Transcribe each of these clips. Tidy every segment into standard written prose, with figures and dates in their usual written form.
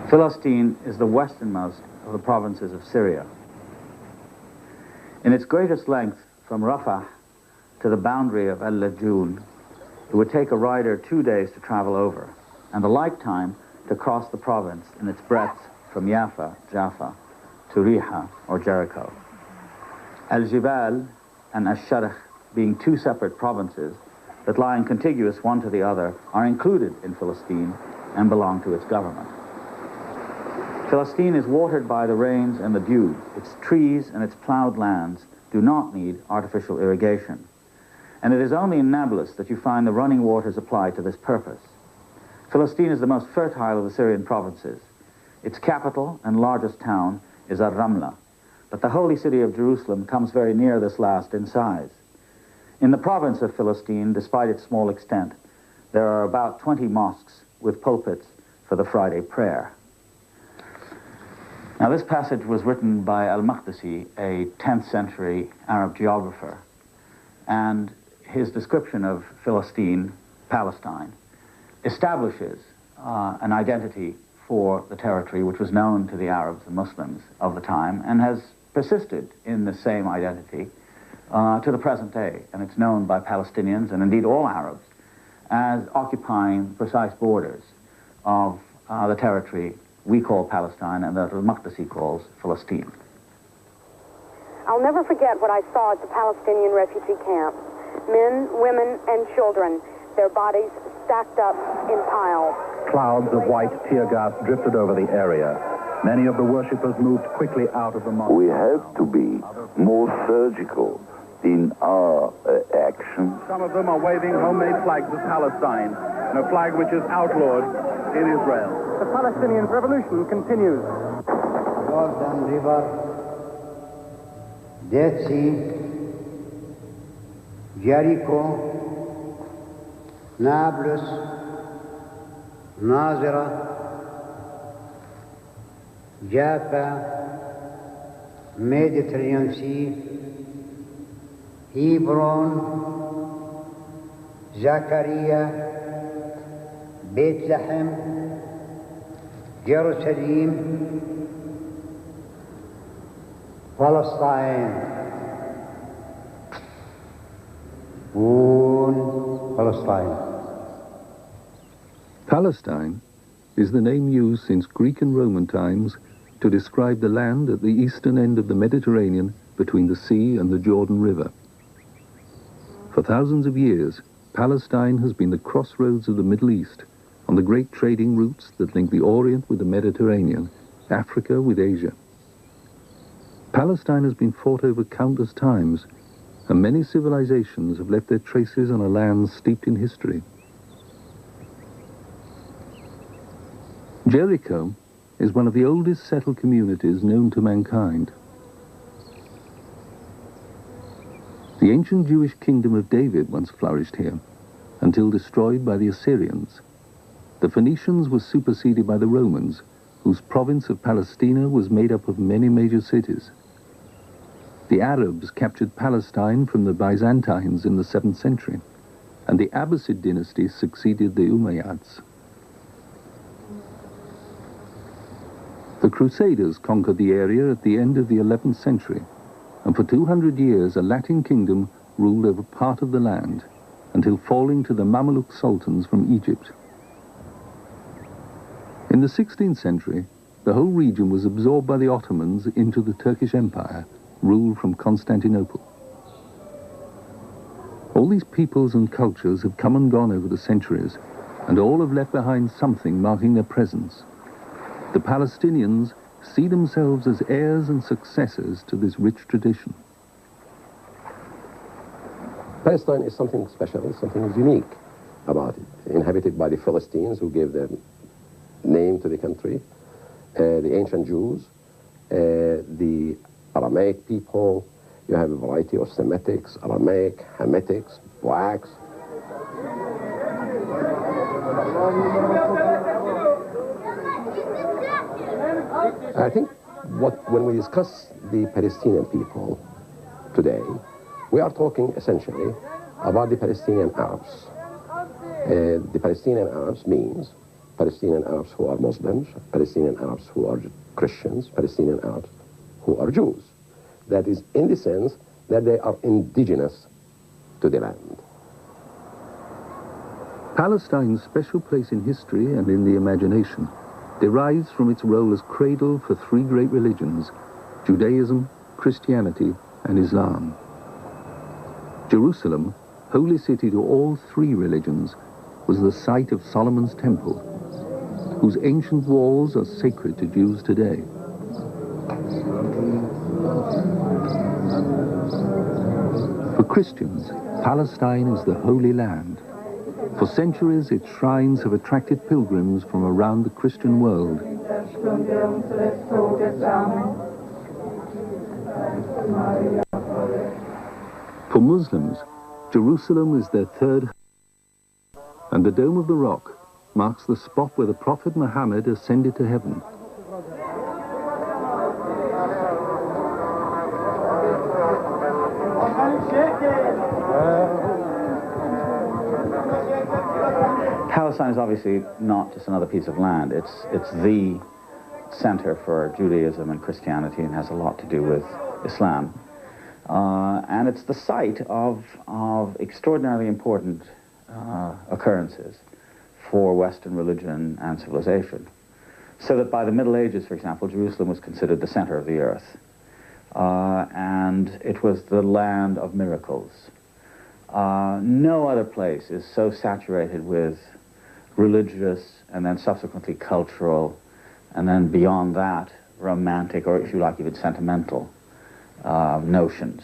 Philistine is the westernmost of the provinces of Syria. In its greatest length from Rafah to the boundary of El-Lajun, it would take a rider 2 days to travel over, and a like time to cross the province in its breadth from Jaffa to Riha, or Jericho. Al-Jibal and Ash-Sharq, being two separate provinces that lie contiguous one to the other, are included in Philistine and belong to its government. Philistine is watered by the rains and the dew. Its trees and its plowed lands do not need artificial irrigation. And it is only in Nablus that you find the running waters applied to this purpose. Philistine is the most fertile of the Syrian provinces. Its capital and largest town is Ar-Ramla, but the holy city of Jerusalem comes very near this last in size. In the province of Philistine, despite its small extent, there are about 20 mosques with pulpits for the Friday prayer. Now, this passage was written by al-Maqdisi, a 10th century Arab geographer, and his description of Philistine, Palestine, establishes an identity for the territory which was known to the Arabs and Muslims of the time and has persisted in the same identity to the present day. And it's known by Palestinians, and indeed all Arabs, as occupying precise borders of the territory we call Palestine and that al-Maqdisi calls Philistine. I'll never forget what I saw at the Palestinian refugee camps. Men, women, and children, their bodies stacked up in piles. Clouds of white tear gas drifted over the area. Many of the worshippers moved quickly out of the mosque. We have to be more surgical in our actions. Some of them are waving homemade flags of Palestine, and a flag which is outlawed in Israel. The Palestinian revolution continues. Jordan River, Dead Sea, Jericho, Nablus, Nazareth, Jaffa, Mediterranean Sea, Hebron, Zachariah, Bethlehem, Jerusalem, Palestine, all Palestine. Palestine is the name used since Greek and Roman times to describe the land at the eastern end of the Mediterranean between the sea and the Jordan River. For thousands of years, Palestine has been the crossroads of the Middle East, on the great trading routes that link the Orient with the Mediterranean, Africa with Asia. Palestine has been fought over countless times, and many civilizations have left their traces on a land steeped in history. Jericho is one of the oldest settled communities known to mankind. The ancient Jewish kingdom of David once flourished here, until destroyed by the Assyrians. The Phoenicians were superseded by the Romans, whose province of Palestina was made up of many major cities. The Arabs captured Palestine from the Byzantines in the 7th century, and the Abbasid dynasty succeeded the Umayyads. The Crusaders conquered the area at the end of the 11th century, and for 200 years a Latin kingdom ruled over part of the land, until falling to the Mamluk sultans from Egypt. In the 16th century, the whole region was absorbed by the Ottomans into the Turkish Empire, ruled from Constantinople. All these peoples and cultures have come and gone over the centuries, and all have left behind something marking their presence. The Palestinians see themselves as heirs and successors to this rich tradition. Palestine is something special, something unique about it, inhabited by the Philistines, who gave their name to the country, the ancient Jews, the Aramaic people. You have a variety of Semitics, Aramaic, Hamitics, blacks. I think when we discuss the Palestinian people today, we are talking essentially about the Palestinian Arabs. The Palestinian Arabs means Palestinian Arabs who are Muslims, Palestinian Arabs who are Christians, Palestinian Arabs who are Jews. That is in the sense that they are indigenous to the land. Palestine's special place in history and in the imagination derives from its role as cradle for three great religions: Judaism, Christianity, and Islam. Jerusalem, holy city to all three religions, was the site of Solomon's temple, whose ancient walls are sacred to Jews today. For Christians, Palestine is the Holy Land. For centuries, its shrines have attracted pilgrims from around the Christian world. For Muslims, Jerusalem is their third, and the Dome of the Rock marks the spot where the Prophet Muhammad ascended to heaven. Palestine is obviously not just another piece of land. It's the center for Judaism and Christianity, and has a lot to do with Islam. And it's the site of extraordinarily important occurrences for Western religion and civilization. So that by the Middle Ages, for example, Jerusalem was considered the center of the earth. And it was the land of miracles. No other place is so saturated with religious and then subsequently cultural, and then beyond that, romantic, or if you like, even sentimental notions.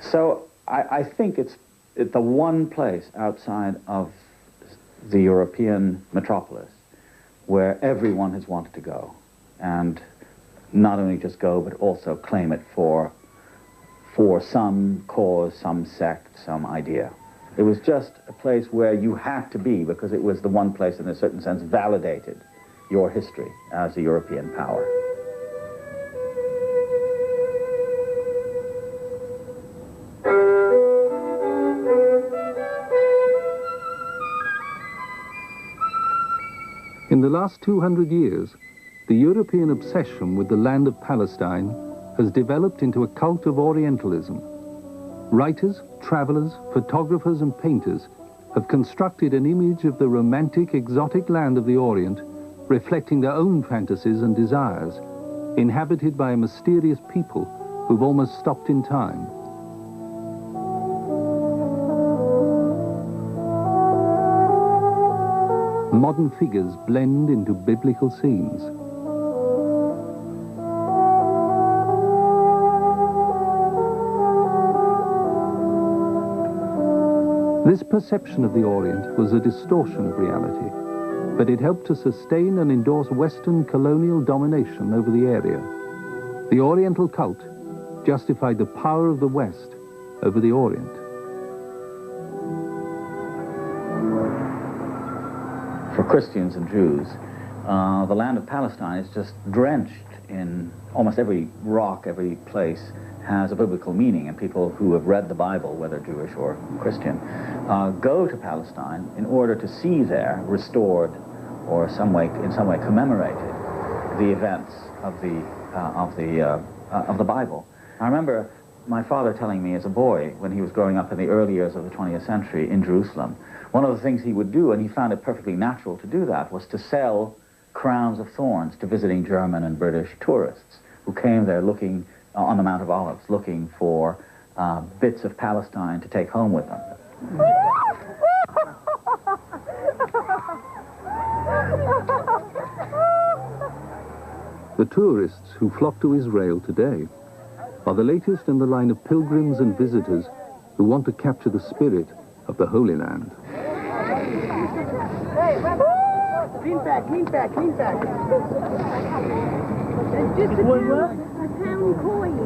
So I think it's the one place outside of the European metropolis where everyone has wanted to go, and not only just go, but also claim it for some cause, some sect, some idea. It was just a place where you had to be, because it was the one place in a certain sense validated your history as a European power. In the last 200 years, the European obsession with the land of Palestine has developed into a cult of Orientalism. Writers, travelers, photographers, and painters have constructed an image of the romantic, exotic land of the Orient, reflecting their own fantasies and desires, inhabited by a mysterious people who've almost stopped in time. Modern figures blend into biblical scenes. This perception of the Orient was a distortion of reality, but it helped to sustain and endorse Western colonial domination over the area. The Oriental cult justified the power of the West over the Orient. For Christians and Jews, the land of Palestine is just drenched in almost every rock, every place has a biblical meaning, and people who have read the Bible, whether Jewish or Christian, go to Palestine in order to see there restored, or in some way commemorated, the events of the Bible. I remember my father telling me as a boy, when he was growing up in the early years of the 20th century in Jerusalem, one of the things he would do, and he found it perfectly natural to do that, was to sell crowns of thorns to visiting German and British tourists who came there looking on the Mount of Olives, looking for bits of Palestine to take home with them. The tourists who flock to Israel today are the latest in the line of pilgrims and visitors who want to capture the spirit of the Holy Land. Lean back, lean back, lean back. It's just a pound coin.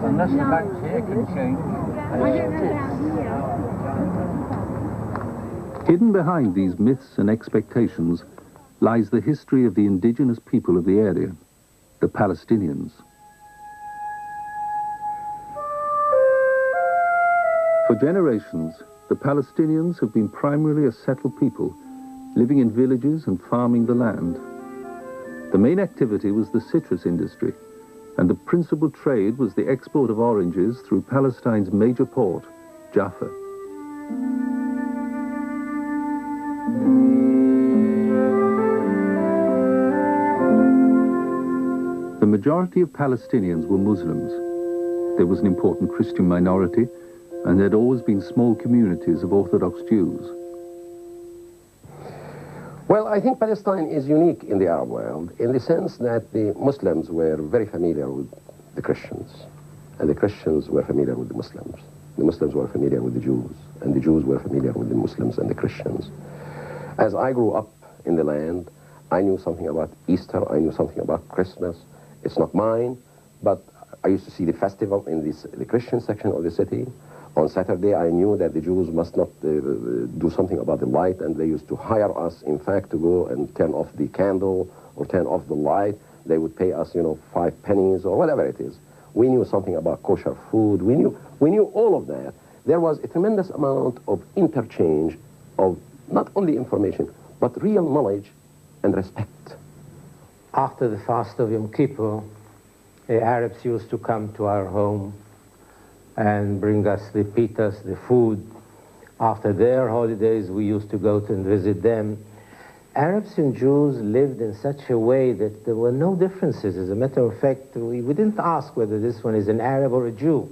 Unless the banks here can change. Hidden behind these myths and expectations lies the history of the indigenous people of the area, the Palestinians. For generations, the Palestinians have been primarily a settled people, living in villages and farming the land. The main activity was the citrus industry, and the principal trade was the export of oranges through Palestine's major port, Jaffa. The majority of Palestinians were Muslims. There was an important Christian minority, and there had always been small communities of Orthodox Jews. Well, I think Palestine is unique in the Arab world in the sense that the Muslims were very familiar with the Christians, and the Christians were familiar with the Muslims. The Muslims were familiar with the Jews, and the Jews were familiar with the Muslims and the Christians. As I grew up in the land, I knew something about Easter, I knew something about Christmas. It's not mine, but I used to see the festival in the Christian section of the city. On Saturday, I knew that the Jews must not do something about the light, and they used to hire us, in fact, to go and turn off the candle or turn off the light. They would pay us, 5 pennies or whatever it is. We knew something about kosher food. We knew all of that. There was a tremendous amount of interchange of not only information, but real knowledge and respect. After the fast of Yom Kippur, the Arabs used to come to our home and bring us the pitas, the food. After their holidays, we used to go to and visit them. Arabs and Jews lived in such a way that there were no differences. As a matter of fact, we didn't ask whether this one is an Arab or a Jew.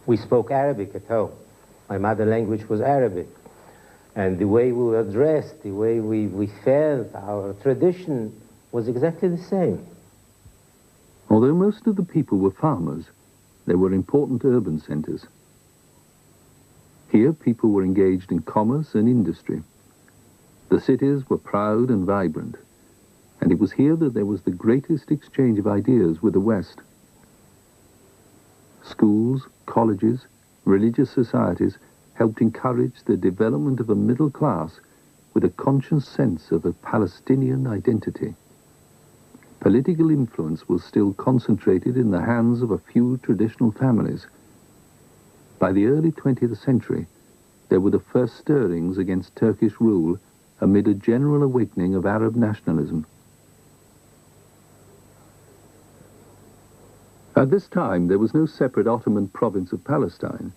We spoke Arabic at home. My mother language was Arabic. And the way we were dressed, the way we felt, our tradition was exactly the same. Although most of the people were farmers, there were important urban centers. Here, people were engaged in commerce and industry. The cities were proud and vibrant, and it was here that there was the greatest exchange of ideas with the West. Schools, colleges, religious societies helped encourage the development of a middle class with a conscious sense of a Palestinian identity. Political influence was still concentrated in the hands of a few traditional families. By the early 20th century, there were the first stirrings against Turkish rule amid a general awakening of Arab nationalism. At this time, there was no separate Ottoman province of Palestine.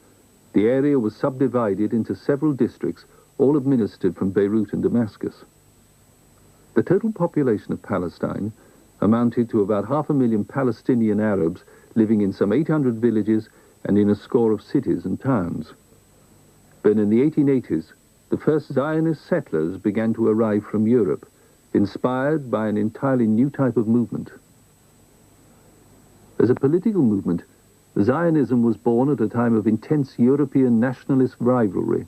The area was subdivided into several districts, all administered from Beirut and Damascus. The total population of Palestine amounted to about 500,000 Palestinian Arabs living in some 800 villages and in a score of cities and towns. But in the 1880s, the first Zionist settlers began to arrive from Europe, inspired by an entirely new type of movement. As a political movement, Zionism was born at a time of intense European nationalist rivalry.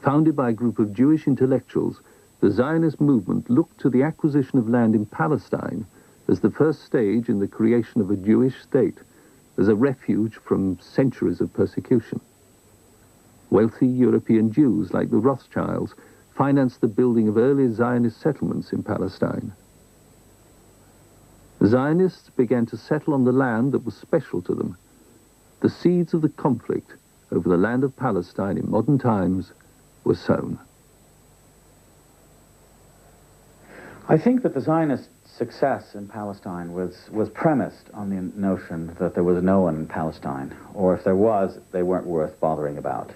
Founded by a group of Jewish intellectuals, the Zionist movement looked to the acquisition of land in Palestine as the first stage in the creation of a Jewish state, as a refuge from centuries of persecution. Wealthy European Jews, like the Rothschilds, financed the building of early Zionist settlements in Palestine. Zionists began to settle on the land that was special to them. The seeds of the conflict over the land of Palestine in modern times were sown. I think that the Zionist success in Palestine was premised on the notion that there was no one in Palestine, or if there was, they weren't worth bothering about.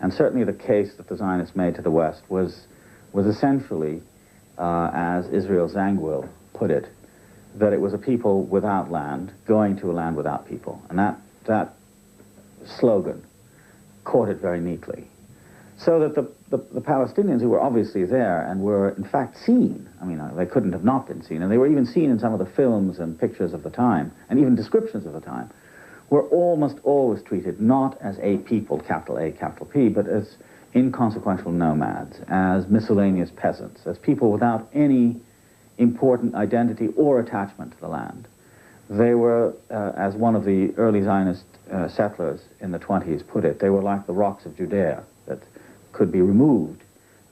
And certainly the case that the Zionists made to the West was essentially, as Israel Zangwill put it, that it was a people without land going to a land without people. And that slogan caught it very neatly. So that the Palestinians, who were obviously there and were in fact seen, I mean, they couldn't have not been seen, and they were even seen in some of the films and pictures of the time, and even descriptions of the time, were almost always treated not as a people, capital A, capital P, but as inconsequential nomads, as miscellaneous peasants, as people without any important identity or attachment to the land. They were, as one of the early Zionist settlers in the 20s put it, they were like the rocks of Judea that could be removed.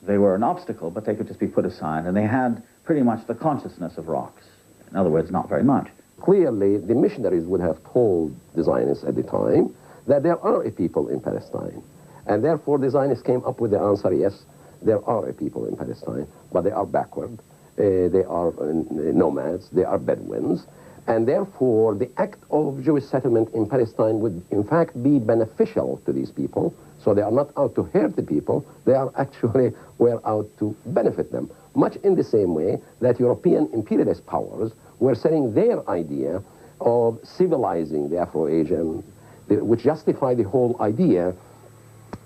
They were an obstacle, but they could just be put aside, and they had pretty much the consciousness of rocks. In other words, not very much. Clearly, the missionaries would have told the Zionists at the time that there are a people in Palestine, And therefore, the Zionists came up with the answer, yes, there are a people in Palestine, but they are backward, they are nomads, they are Bedouins, and therefore the act of Jewish settlement in Palestine would in fact be beneficial to these people. So they are not out to hurt the people, they are actually were out to benefit them. Much in the same way that European imperialist powers were selling their idea of civilizing the Afro-Asian, which justified the whole idea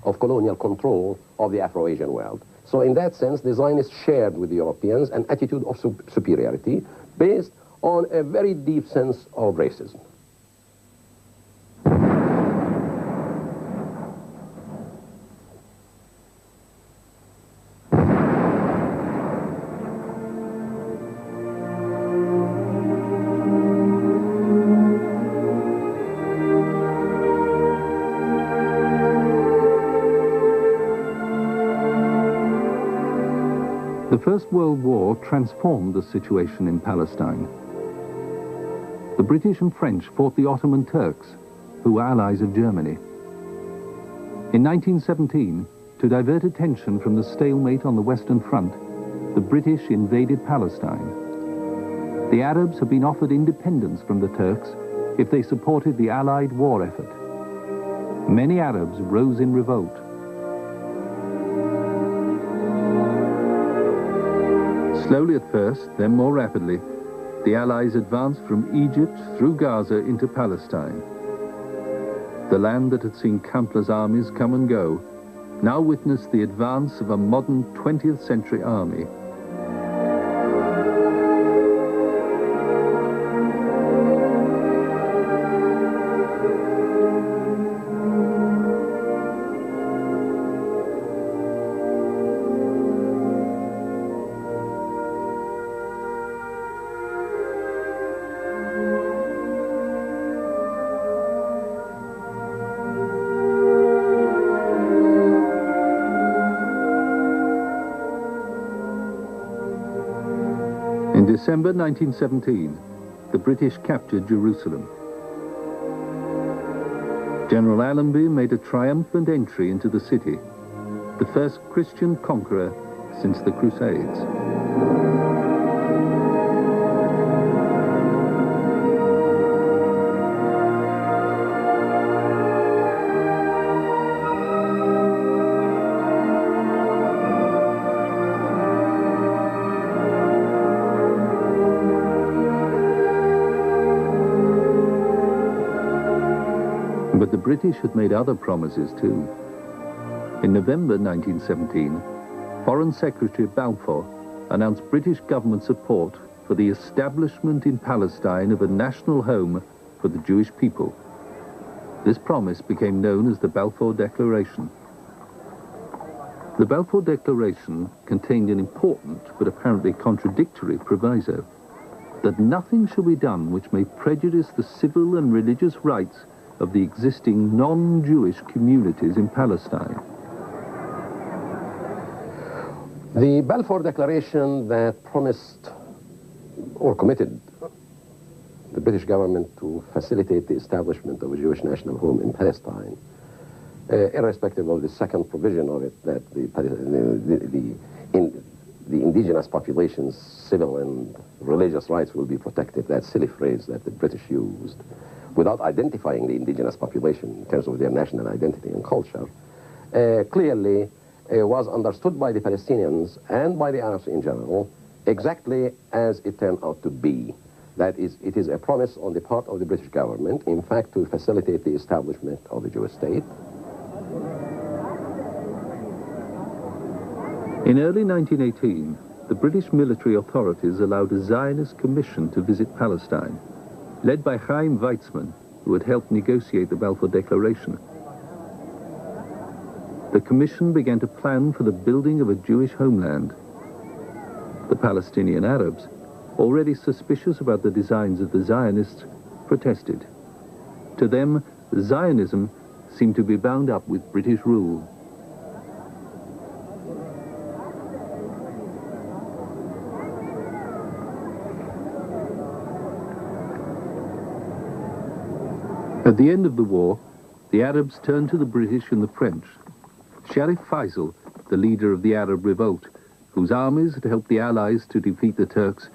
of colonial control of the Afro-Asian world. So in that sense, the Zionists shared with the Europeans an attitude of superiority based on a very deep sense of racism. The First World War transformed the situation in Palestine. The British and French fought the Ottoman Turks, who were allies of Germany. In 1917, to divert attention from the stalemate on the Western Front, the British invaded Palestine. The Arabs had been offered independence from the Turks if they supported the Allied war effort. Many Arabs rose in revolt. Slowly at first, then more rapidly, the Allies advanced from Egypt through Gaza into Palestine. The land that had seen countless armies come and go now witnessed the advance of a modern 20th century army. In December 1917, the British captured Jerusalem. General Allenby made a triumphant entry into the city, the first Christian conqueror since the Crusades. But the British had made other promises too. In November 1917, Foreign Secretary Balfour announced British government support for the establishment in Palestine of a national home for the Jewish people. This promise became known as the Balfour Declaration. The Balfour Declaration contained an important but apparently contradictory proviso that nothing shall be done which may prejudice the civil and religious rights of the existing non-Jewish communities in Palestine. The Balfour Declaration that promised or committed the British government to facilitate the establishment of a Jewish national home in Palestine, irrespective of the second provision of it, that the indigenous population's civil and religious rights will be protected, that silly phrase that the British used, without identifying the indigenous population in terms of their national identity and culture, clearly was understood by the Palestinians and by the Arabs in general exactly as it turned out to be. That is, it is a promise on the part of the British government, in fact, to facilitate the establishment of a Jewish state. In early 1918, the British military authorities allowed a Zionist commission to visit Palestine, led by Chaim Weizmann, who had helped negotiate the Balfour Declaration. The commission began to plan for the building of a Jewish homeland. The Palestinian Arabs, already suspicious about the designs of the Zionists, protested. To them, Zionism seemed to be bound up with British rule. At the end of the war, the Arabs turned to the British and the French Sharif Faisal, the leader of the Arab revolt, whose armies had helped the Allies to defeat the Turks,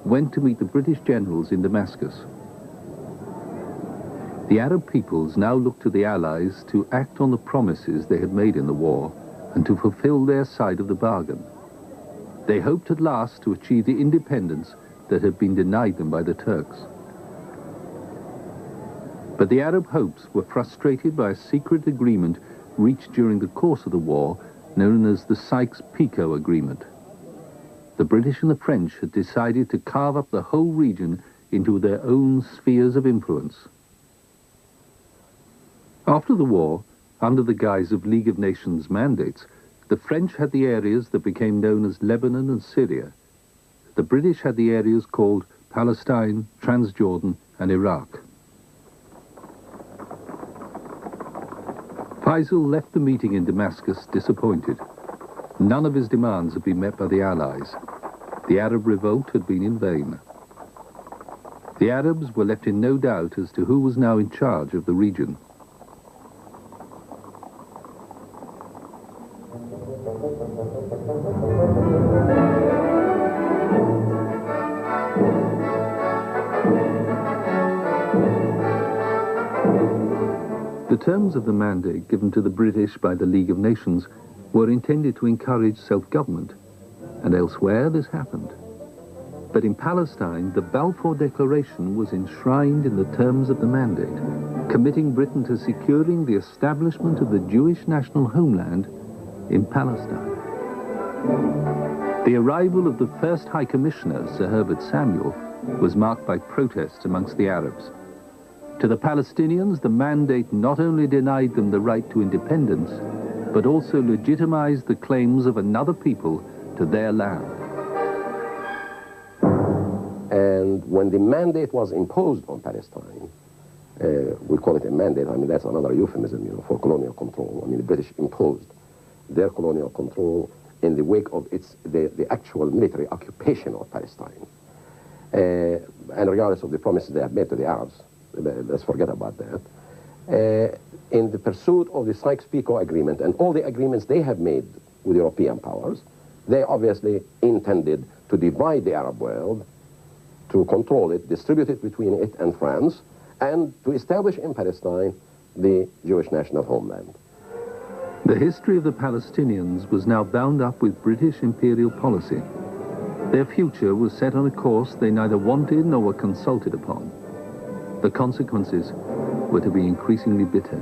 went to meet the British generals in Damascus. The Arab peoples now looked to the Allies to act on the promises they had made in the war and to fulfill their side of the bargain. They hoped at last to achieve the independence that had been denied them by the Turks. But the Arab hopes were frustrated by a secret agreement reached during the course of the war, known as the Sykes-Picot Agreement. The British and the French had decided to carve up the whole region into their own spheres of influence. After the war, under the guise of League of Nations mandates, the French had the areas that became known as Lebanon and Syria. The British had the areas called Palestine, Transjordan, and Iraq. Faisal left the meeting in Damascus disappointed. None of his demands had been met by the Allies. The Arab revolt had been in vain. The Arabs were left in no doubt as to who was now in charge of the region. The terms of the mandate given to the British by the League of Nations were intended to encourage self-government, and elsewhere this happened. But in Palestine, the Balfour Declaration was enshrined in the terms of the mandate, committing Britain to securing the establishment of the Jewish national homeland in Palestine. The arrival of the first High Commissioner, Sir Herbert Samuel, was marked by protests amongst the Arabs. To the Palestinians, the mandate not only denied them the right to independence, but also legitimized the claims of another people to their land. And when the mandate was imposed on Palestine, we call it a mandate, I mean, that's another euphemism, you know, for colonial control. I mean, the British imposed their colonial control in the wake of the actual military occupation of Palestine. And regardless of the promises they have made to the Arabs, let's forget about that. In the pursuit of the Sykes-Picot Agreement and all the agreements they have made with European powers, they obviously intended to divide the Arab world, to control it, distribute it between it and France, and to establish in Palestine the Jewish national homeland. The history of the Palestinians was now bound up with British imperial policy. Their future was set on a course they neither wanted nor were consulted upon. The consequences were to be increasingly bitter.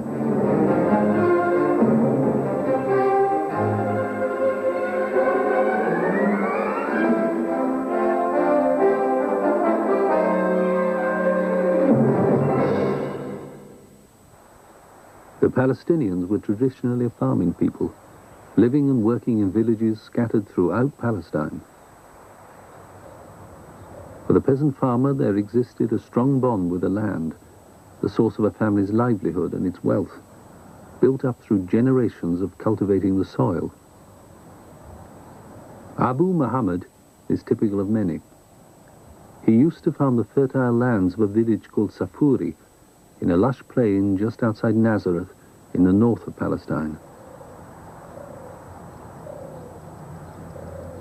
The Palestinians were traditionally a farming people, living and working in villages scattered throughout Palestine. For the peasant farmer, there existed a strong bond with the land, the source of a family's livelihood and its wealth, built up through generations of cultivating the soil. Abu Muhammad is typical of many. He used to farm the fertile lands of a village called Safuri, in a lush plain just outside Nazareth, in the north of Palestine.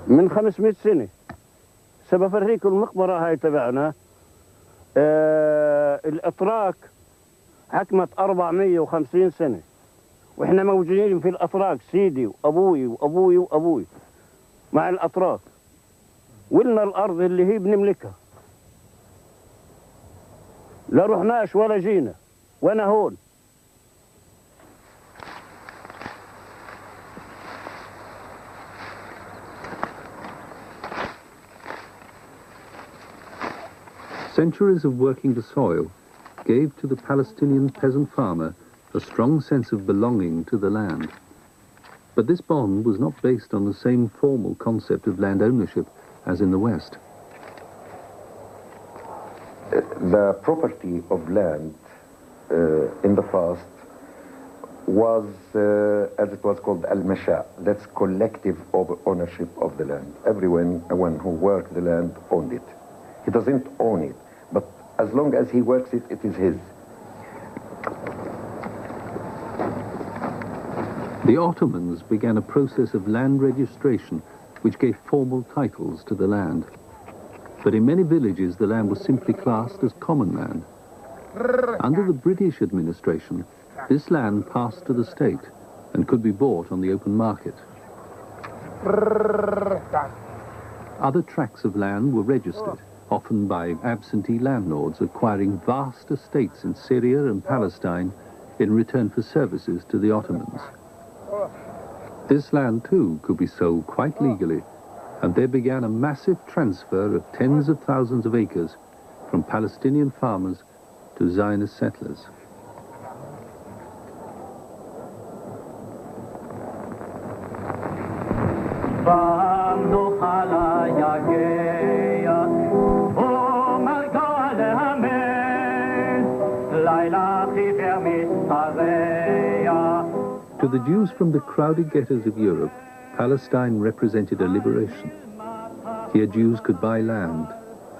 من 500 سنة سبفريكم المقبرة هاي تبعنا الأتراك حكمت 450 سنة وإحنا موجودين في الأتراك سيدي وأبوي وأبوي وأبوي مع الأتراك ولنا الأرض اللي هي بنملكها لا رحناش ولا جينا وأنا هون. Centuries of working the soil gave to the Palestinian peasant farmer a strong sense of belonging to the land. But this bond was not based on the same formal concept of land ownership as in the West. The property of land in the past was, as it was called, al-masha. That's collective ownership of the land. Everyone who worked the land owned it. He doesn't own it, but as long as he works it, it is his. The Ottomans began a process of land registration which gave formal titles to the land. But in many villages, the land was simply classed as common land. Under the British administration, this land passed to the state and could be bought on the open market. Other tracts of land were registered, often by absentee landlords acquiring vast estates in Syria and Palestine in return for services to the Ottomans. This land, too, could be sold quite legally, and there began a massive transfer of tens of thousands of acres from Palestinian farmers to Zionist settlers. To the Jews from the crowded ghettos of Europe, Palestine represented a liberation. Here Jews could buy land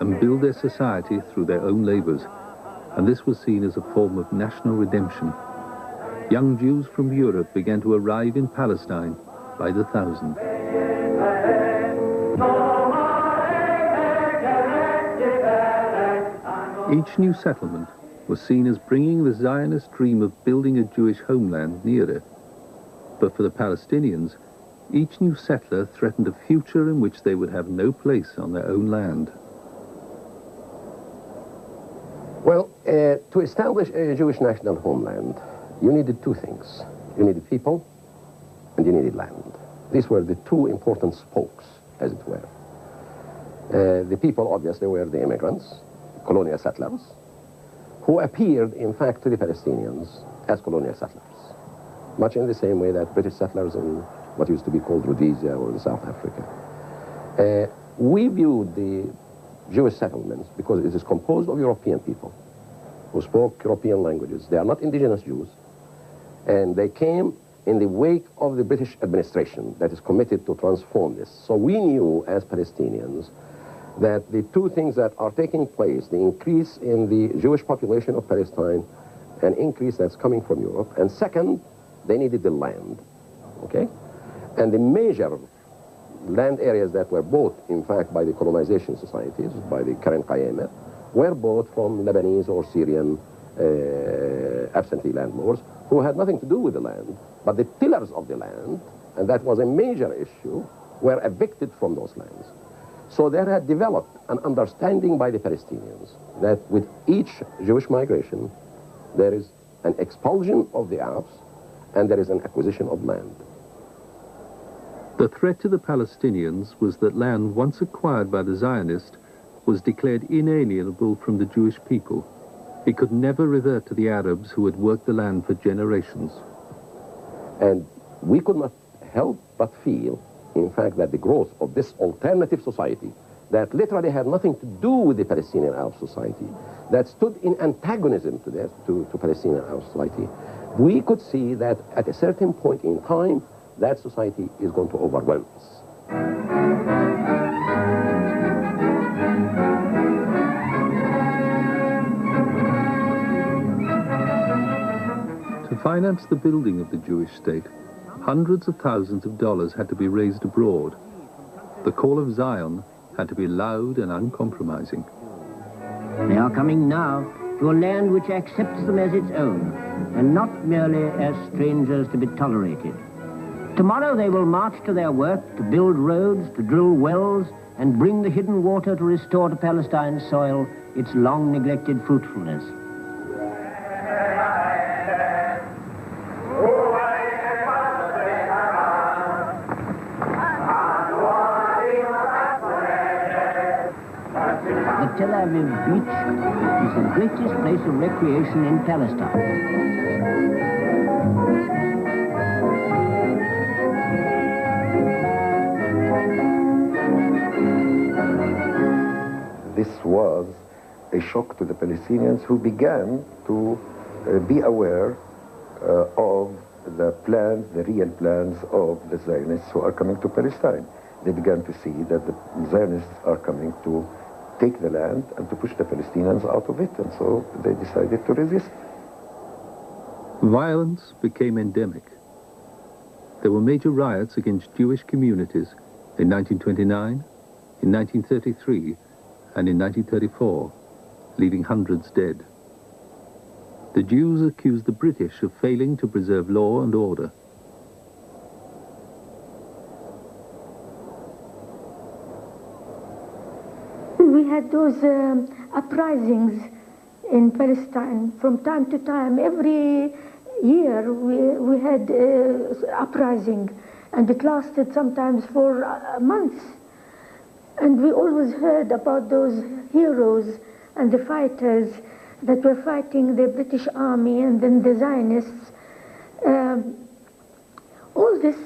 and build their society through their own labors, and this was seen as a form of national redemption. Young Jews from Europe began to arrive in Palestine by the thousand. Each new settlement was seen as bringing the Zionist dream of building a Jewish homeland nearer. But for the Palestinians, each new settler threatened a future in which they would have no place on their own land. Well, to establish a Jewish national homeland, you needed two things. You needed people, and you needed land. These were the two important spokes, as it were. The people, obviously, were the immigrants, colonial settlers, who appeared, in fact, to the Palestinians as colonial settlers, much in the same way that British settlers in what used to be called Rhodesia or in South Africa. We viewed the Jewish settlements because it is composed of European people who spoke European languages. They are not indigenous Jews, and they came in the wake of the British administration that is committed to transform this. So we knew as Palestinians that the two things that are taking place, the increase in the Jewish population of Palestine, an increase that's coming from Europe, and second, they needed the land, okay? And the major land areas that were bought, in fact, by the colonization societies, by the Karen Qayamet, were bought from Lebanese or Syrian absentee landlords who had nothing to do with the land, but the tillers of the land, and that was a major issue, were evicted from those lands. So there had developed an understanding by the Palestinians that with each Jewish migration, there is an expulsion of the Arabs and there is an acquisition of land. The threat to the Palestinians was that land once acquired by the Zionists was declared inalienable from the Jewish people. It could never revert to the Arabs who had worked the land for generations. And we could not help but feel, in fact, that the growth of this alternative society that literally had nothing to do with the Palestinian Arab society, that stood in antagonism to Palestinian Arab society, we could see that at a certain point in time, that society is going to overwhelm us. To finance the building of the Jewish state, hundreds of thousands of dollars had to be raised abroad. The call of Zion had to be loud and uncompromising. They are coming now to a land which accepts them as its own, and not merely as strangers to be tolerated. Tomorrow they will march to their work to build roads, to drill wells, and bring the hidden water to restore to Palestine's soil its long-neglected fruitfulness. The Tel Aviv beach is the greatest place of recreation in Palestine. This was a shock to the Palestinians, who began to be aware of the plans, the real plans of the Zionists who are coming to Palestine. They began to see that the Zionists are coming to take the land and to push the Palestinians out of it, and so they decided to resist. Violence became endemic. there were major riots against Jewish communities in 1929, in 1933, and in 1934, leaving hundreds dead. The Jews accused the British of failing to preserve law and order. We had those uprisings in Palestine from time to time. Every year we had uprising, and it lasted sometimes for months. And we always heard about those heroes and the fighters that were fighting the British Army and then the Zionists. All this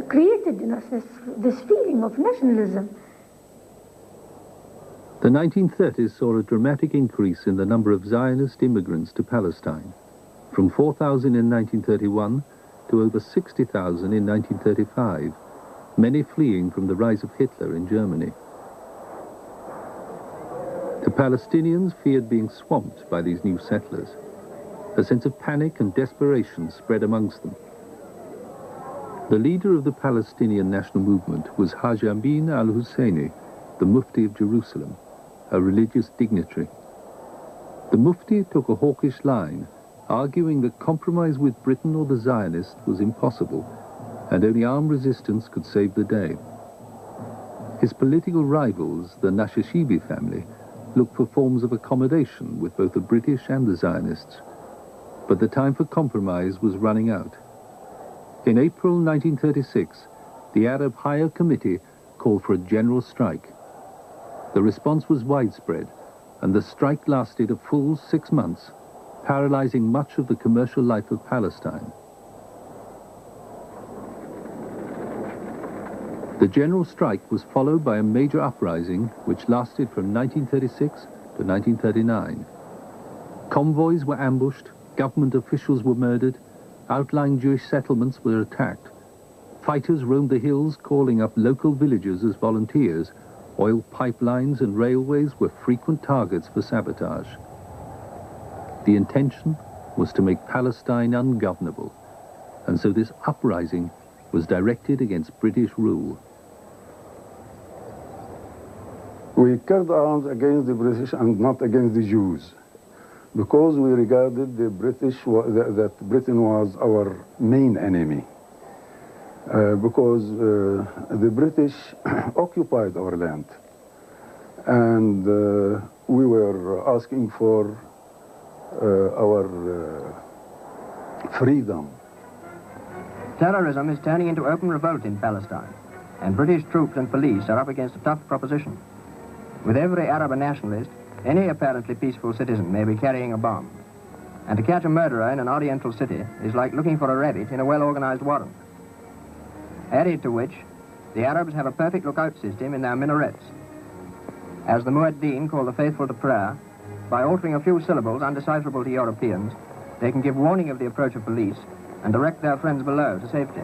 created in us this feeling of nationalism. The 1930s saw a dramatic increase in the number of Zionist immigrants to Palestine, from 4,000 in 1931 to over 60,000 in 1935, many fleeing from the rise of Hitler in Germany. The Palestinians feared being swamped by these new settlers. A sense of panic and desperation spread amongst them. The leader of the Palestinian national movement was Haj Amin al-Husseini, the Mufti of Jerusalem, a religious dignitary. The Mufti took a hawkish line, arguing that compromise with Britain or the Zionists was impossible, and only armed resistance could save the day. His political rivals, the Nashashibi family, looked for forms of accommodation with both the British and the Zionists, but the time for compromise was running out. In April 1936, the Arab Higher Committee called for a general strike. The response was widespread, and the strike lasted a full 6 months, paralyzing much of the commercial life of Palestine. The general strike was followed by a major uprising which lasted from 1936 to 1939. Convoys were ambushed, government officials were murdered, outlying Jewish settlements were attacked. Fighters roamed the hills calling up local villagers as volunteers. Oil pipelines and railways were frequent targets for sabotage. The intention was to make Palestine ungovernable, and so this uprising was directed against British rule. We carried arms against the British and not against the Jews, because we regarded the British, that Britain was our main enemy. Because the British occupied our land, and we were asking for our freedom. Terrorism is turning into open revolt in Palestine, and British troops and police are up against a tough proposition. With every Arab a nationalist, any apparently peaceful citizen may be carrying a bomb, and to catch a murderer in an oriental city is like looking for a rabbit in a well-organized warren. Added to which, the Arabs have a perfect lookout system in their minarets. As the Mueddin call the faithful to prayer, by altering a few syllables undecipherable to Europeans, they can give warning of the approach of police and direct their friends below to safety.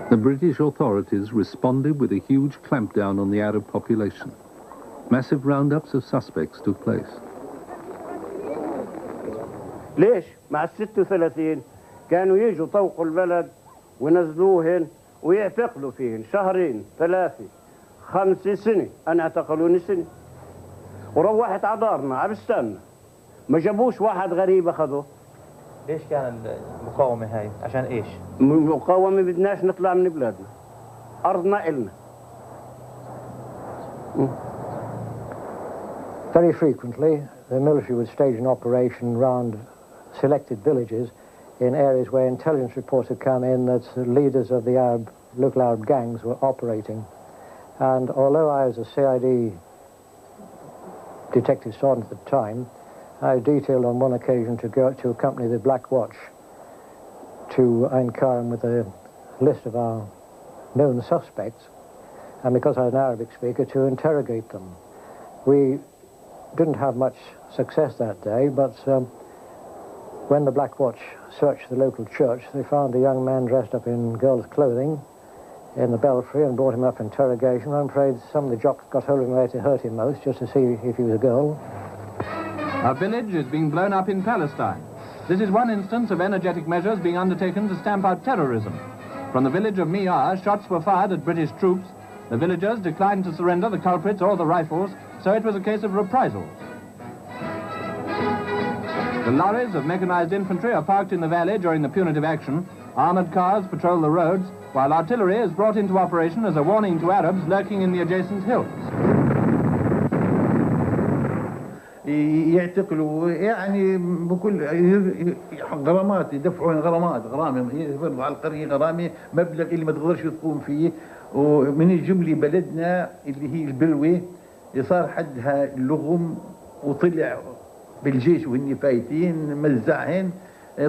The British authorities responded with a huge clampdown on the Arab population. Massive roundups of suspects took place. ليش؟ مع ال36 كانوا يجوا طوقوا البلد ونزلوهن ويعتقلوا فيهن شهرين 3 5 سنة. أنا اعتقلوني سنة وروحت عدارنا عبستنا ما جابوش واحد غريب أخذوه. ليش كان المقاومة هاي؟ عشان إيش؟ المقاومة بدناش نطلع من بلادنا، أرضنا إلنا. Very frequently, the military would stage an operation around selected villages in areas where intelligence reports had come in that the leaders of the local Arab gangs were operating. And although I was a CID detective sergeant at the time, I was detailed on one occasion to go to accompany the Black Watch to Ain Karim with a list of our known suspects, and because I was an Arabic speaker, to interrogate them. We didn't have much success that day, but when the Black Watch searched the local church, they found a young man dressed up in girls' clothing in the belfry and brought him up for interrogation. I'm afraid some of the jocks got hold of him where to hurt him most, just to see if he was a girl. A village is being blown up in Palestine. This is one instance of energetic measures being undertaken to stamp out terrorism. From the village of Miyar, shots were fired at British troops. The villagers declined to surrender the culprits or the rifles, so it was a case of reprisals. The lorries of mechanized infantry are parked in the valley during the punitive action. Armored cars patrol the roads, while artillery is brought into operation as a warning to Arabs lurking in the adjacent hills. يعتقلوا يعني بكل غرامات يدفعون غرامه يفرضوا على القريه غرامه مبلغ اللي ما تقدرش تقوم فيه. ومن الجمله بلدنا اللي هي البلوه صار حدها اللغم وطلع بالجيش وهن فايتين مزعهن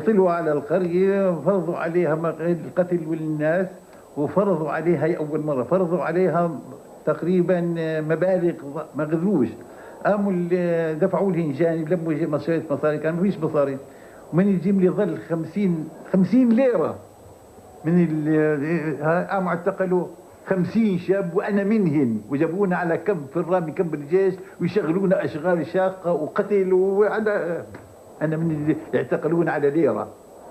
طلعوا على القريه فرضوا عليها القتل والناس وفرضوا عليها اول مره فرضوا عليها تقريبا مبالغ ما قدروش. قاموا دفعوا لهم جانب لموا مصاري كان ما فيش مصاري ومن الجمله ظل 50 ليره من قاموا اعتقلوا 50 شاب وانا منهن وجابونا على كمب في الرامي كمب الجيش ويشغلونا اشغال شاقه وقتل وعلى انا من اللي اعتقلونا على ليره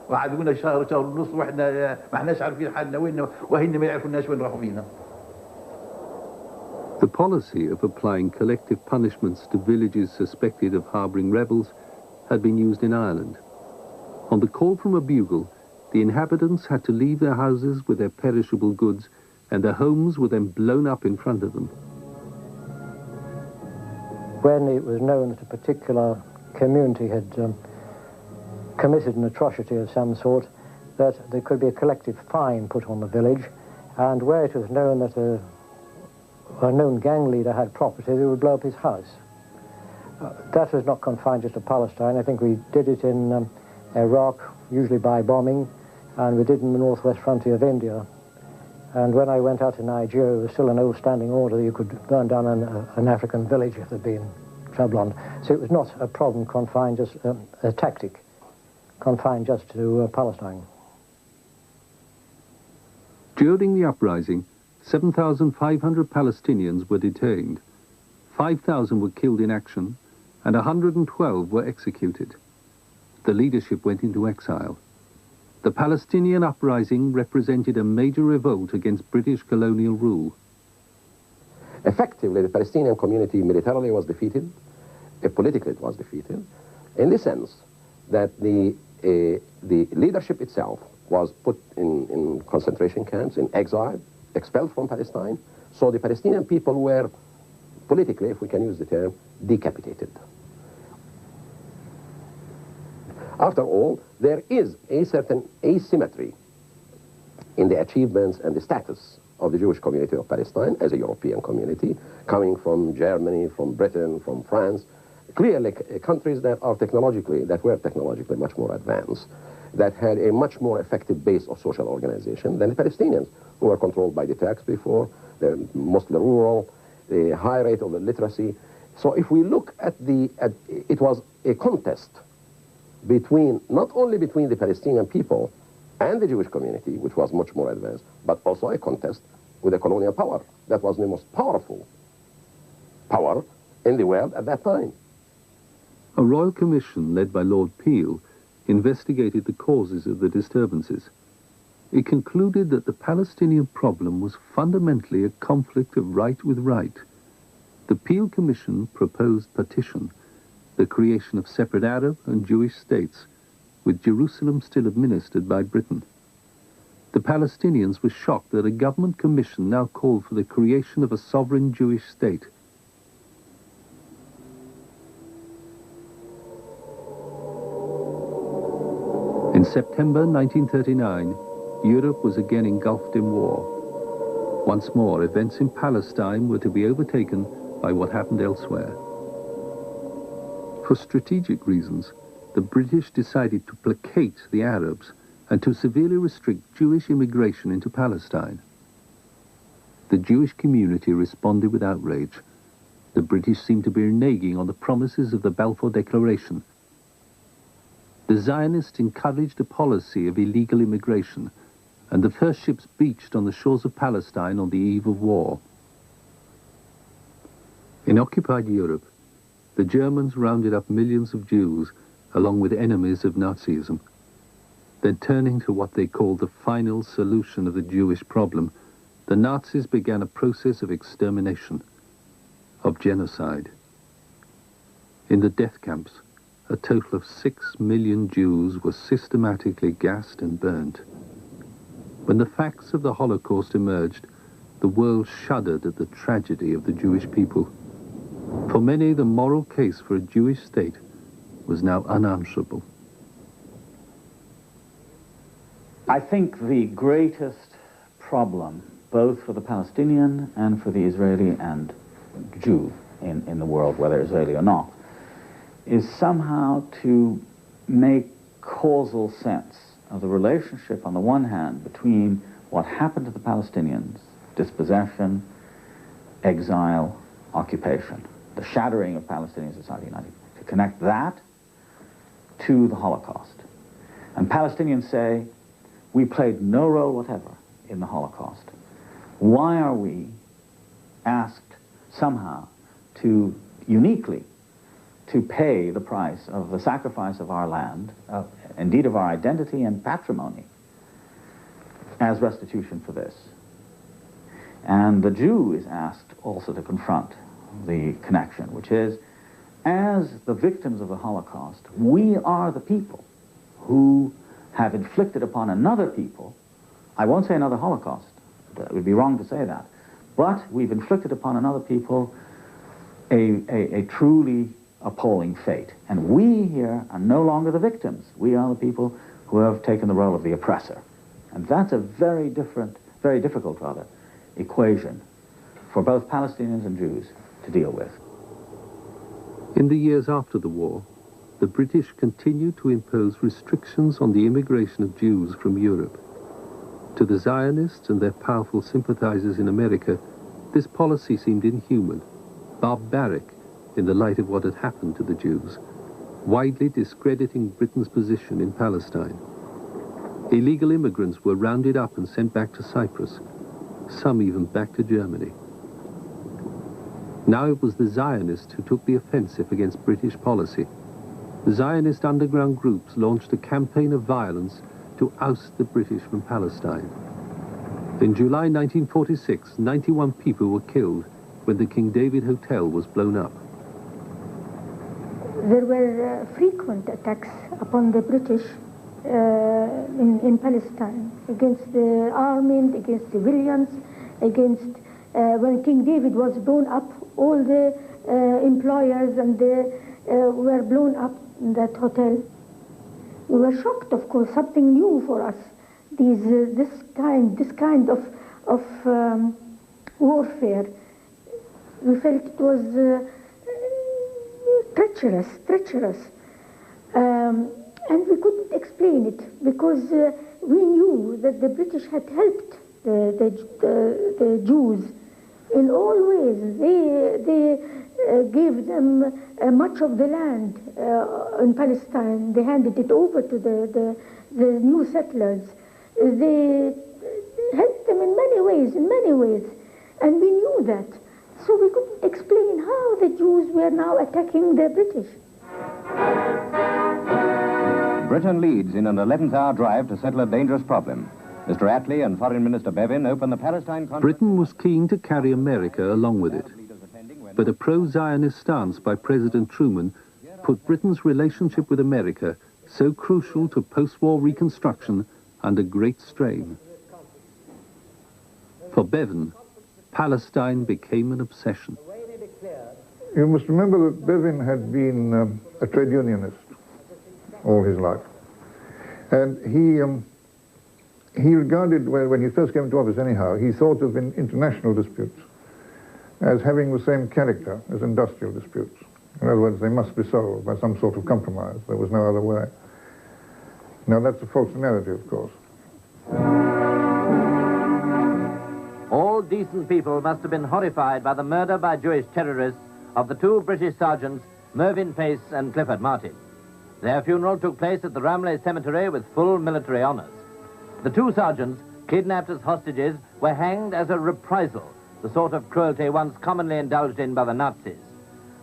وقعدونا شهر ونص واحنا ما احناش عارفين حالنا وين وهن ما يعرفوناش وين راحوا فينا. The policy of applying collective punishments to villages suspected of harbouring rebels had been used in Ireland. On the call from a bugle, the inhabitants had to leave their houses with their perishable goods, and their homes were then blown up in front of them. When it was known that a particular community had committed an atrocity of some sort, that there could be a collective fine put on the village, and where it was known that a known gang leader had property, they would blow up his house. That was not confined just to Palestine. I think we did it in Iraq, usually by bombing, and we did in the northwest frontier of India. And when I went out to Nigeria, there was still an old standing order that you could burn down an African village if there'd been trouble on. So it was not a problem confined just, a tactic confined just to Palestine. During the uprising, 7,500 Palestinians were detained, 5,000 were killed in action, and 112 were executed. The leadership went into exile. The Palestinian uprising represented a major revolt against British colonial rule. Effectively, the Palestinian community militarily was defeated, politically it was defeated, in the sense that the leadership itself was put in concentration camps, in exile, expelled from Palestine, so the Palestinian people were politically, if we can use the term, decapitated. After all, there is a certain asymmetry in the achievements and the status of the Jewish community of Palestine as a European community, coming from Germany, from Britain, from France, clearly countries that were technologically much more advanced, that had a much more effective base of social organization than the Palestinians, who were controlled by the Turks before, they're mostly rural, the high rate of illiteracy. So if we look at it was a contest between, not only between the Palestinian people and the Jewish community, which was much more advanced, but also a contest with the colonial power. That was the most powerful power in the world at that time. A royal commission led by Lord Peel investigated the causes of the disturbances. It concluded that the Palestinian problem was fundamentally a conflict of right with right. The Peel Commission proposed partition, the creation of separate Arab and Jewish states, with Jerusalem still administered by Britain. The Palestinians were shocked that a government commission now called for the creation of a sovereign Jewish state. In September 1939, Europe was again engulfed in war. Once more, events in Palestine were to be overtaken by what happened elsewhere. For strategic reasons, the British decided to placate the Arabs and to severely restrict Jewish immigration into Palestine. The Jewish community responded with outrage. The British seemed to be reneging on the promises of the Balfour Declaration. The Zionists encouraged a policy of illegal immigration, and the first ships beached on the shores of Palestine on the eve of war. In occupied Europe, the Germans rounded up millions of Jews along with enemies of Nazism. Then, turning to what they called the final solution of the Jewish problem, the Nazis began a process of extermination, of genocide. In the death camps, a total of 6 million Jews were systematically gassed and burnt. When the facts of the Holocaust emerged, the world shuddered at the tragedy of the Jewish people. For many, the moral case for a Jewish state was now unanswerable. I think the greatest problem, both for the Palestinian and for the Israeli and Jew in the world, whether Israeli or not, is somehow to make causal sense of the relationship, on the one hand, between what happened to the Palestinians, dispossession, exile, occupation, the shattering of Palestinian society, to connect that to the Holocaust. And Palestinians say, we played no role whatever in the Holocaust. Why are we asked somehow to uniquely to pay the price of the sacrifice of our land, indeed of our identity and patrimony, as restitution for this? And the Jew is asked also to confront the connection, which is, as the victims of the Holocaust, we are the people who have inflicted upon another people, I won't say another Holocaust, it would be wrong to say that, but we've inflicted upon another people a truly appalling fate. And we here are no longer the victims. We are the people who have taken the role of the oppressor. And that's a very difficult rather, equation for both Palestinians and Jews to deal with. In the years after the war, the British continued to impose restrictions on the immigration of Jews from Europe. To the Zionists and their powerful sympathizers in America, this policy seemed inhuman, barbaric in the light of what had happened to the Jews, widely discrediting Britain's position in Palestine. Illegal immigrants were rounded up and sent back to Cyprus, some even back to Germany. Now it was the Zionists who took the offensive against British policy. The Zionist underground groups launched a campaign of violence to oust the British from Palestine. In July 1946, 91 people were killed when the King David Hotel was blown up. There were frequent attacks upon the British in Palestine, against the army, against civilians, against, when King David was blown up, all the employers and were blown up in that hotel. We were shocked, of course, something new for us. This kind of warfare. We felt it was treacherous. And we couldn't explain it because we knew that the British had helped the Jews in all ways. They gave them much of the land in Palestine. They handed it over to the new settlers. They helped them in many ways, and we knew that. So we couldn't explain how the Jews were now attacking the British. Britain leads in an 11th-hour drive to settle a dangerous problem. Mr. Attlee and Foreign Minister Bevin open the Palestine conference. Britain was keen to carry America along with it. But a pro-Zionist stance by President Truman put Britain's relationship with America, so crucial to post-war reconstruction, under great strain. For Bevin, Palestine became an obsession. You must remember that Bevin had been a trade unionist all his life. And he regarded, when he first came into office anyhow, he thought of international disputes as having the same character as industrial disputes. In other words, they must be solved by some sort of compromise. There was no other way. Now, that's a false narrative, of course. All decent people must have been horrified by the murder by Jewish terrorists of the two British sergeants, Mervyn Pace and Clifford Martin. Their funeral took place at the Ramleh Cemetery with full military honors. The two sergeants, kidnapped as hostages, were hanged as a reprisal, the sort of cruelty once commonly indulged in by the Nazis.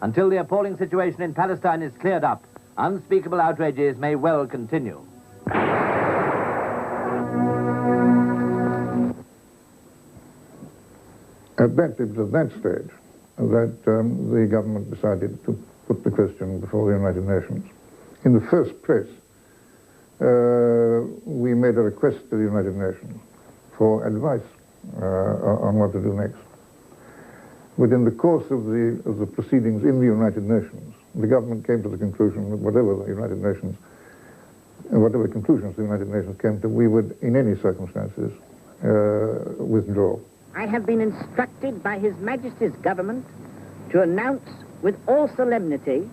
Until the appalling situation in Palestine is cleared up, unspeakable outrages may well continue. It was at that stage that the government decided to put the question before the United Nations. In the first place, we made a request to the United Nations for advice on what to do next. Within the course of the proceedings in the United Nations, the government came to the conclusion that whatever conclusions the United Nations came to, we would, in any circumstances, withdraw. I have been instructed by His Majesty's government to announce with all solemnity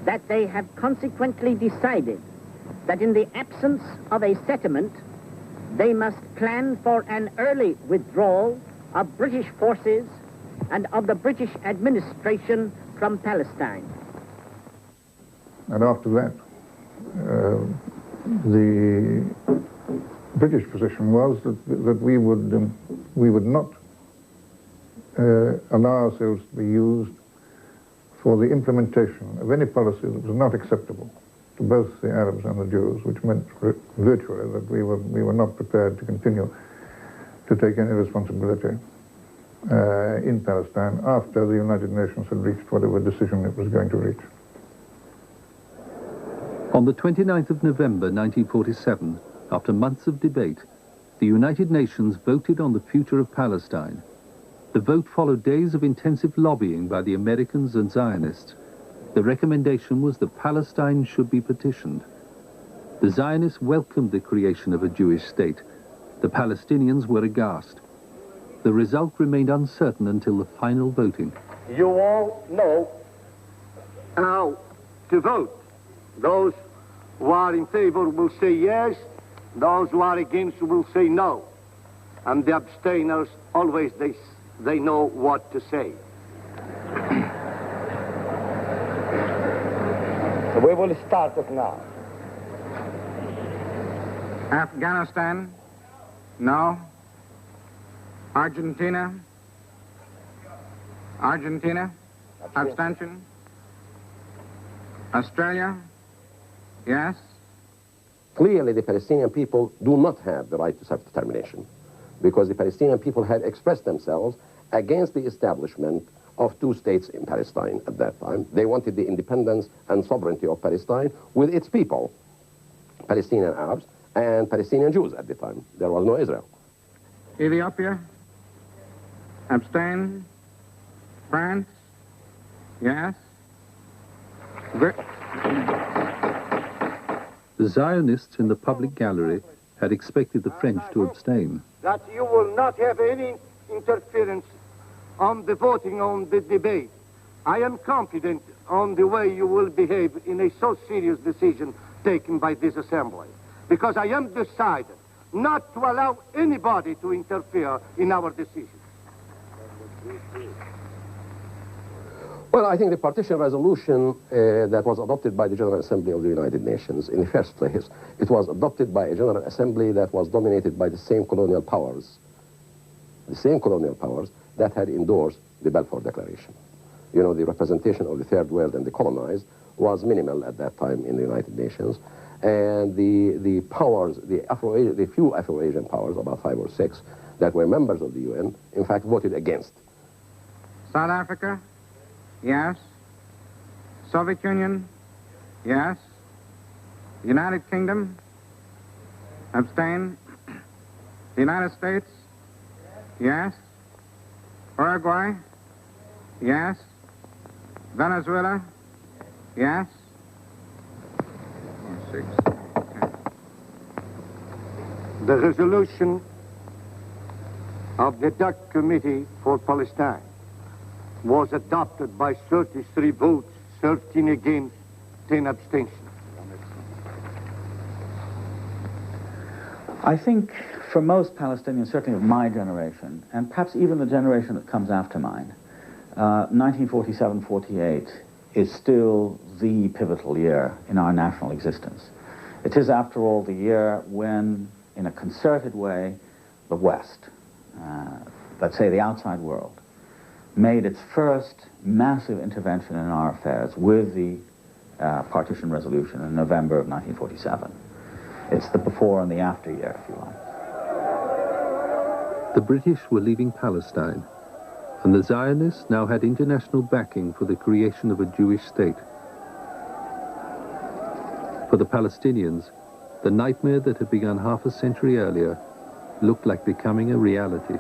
that they have consequently decided that in the absence of a settlement, they must plan for an early withdrawal of British forces and of the British administration from Palestine. And after that, the British position was that we would not allow ourselves to be used for the implementation of any policy that was not acceptable to both the Arabs and the Jews, which meant virtually that we were not prepared to continue to take any responsibility in Palestine after the United Nations had reached whatever decision it was going to reach. On the 29th of November 1947, after months of debate, the United Nations voted on the future of Palestine. The vote followed days of intensive lobbying by the Americans and Zionists. The recommendation was that Palestine should be partitioned. The Zionists welcomed the creation of a Jewish state. The Palestinians were aghast. The result remained uncertain until the final voting. You all know how to vote. Those who are in favor will say yes, those who are against will say no. And the abstainers, always they know what to say. We will start it now. Afghanistan, no. Argentina, abstention. Australia, yes. Clearly, the Palestinian people do not have the right to self-determination because the Palestinian people had expressed themselves against the establishment of two states in Palestine at that time. They wanted the independence and sovereignty of Palestine with its people, Palestinian Arabs and Palestinian Jews at the time. There was no Israel. Ethiopia, abstain. France, yes. The Zionists in the public gallery had expected the French to abstain. That you will not have any interference on the voting, on the debate. I am confident on the way you will behave in a so serious decision taken by this assembly, because I am decided not to allow anybody to interfere in our decisions. Well, I think the partition resolution that was adopted by the General Assembly of the United Nations, in the first place, it was adopted by a General Assembly that was dominated by the same colonial powers that had endorsed the Balfour Declaration. You know, the representation of the Third World and the colonized was minimal at that time in the United Nations, and the powers, the few Afro-Asian powers, about 5 or 6, that were members of the UN, in fact, voted against. South Africa, yes. Soviet Union, yes. United Kingdom, abstain. The United States, yes. Uruguay, yes. Venezuela, yes. 6. Okay. The resolution of the Dutch Committee for Palestine was adopted by 33 votes, 13 against, 10 abstentions. I think for most Palestinians, certainly of my generation, and perhaps even the generation that comes after mine, 1947-48 is still the pivotal year in our national existence. It is, after all, the year when, in a concerted way, the West, let's say the outside world, made its first massive intervention in our affairs with the partition resolution in November of 1947. It's the before and the after year, if you like. The British were leaving Palestine, and the Zionists now had international backing for the creation of a Jewish state. For the Palestinians, the nightmare that had begun half a century earlier looked like becoming a reality.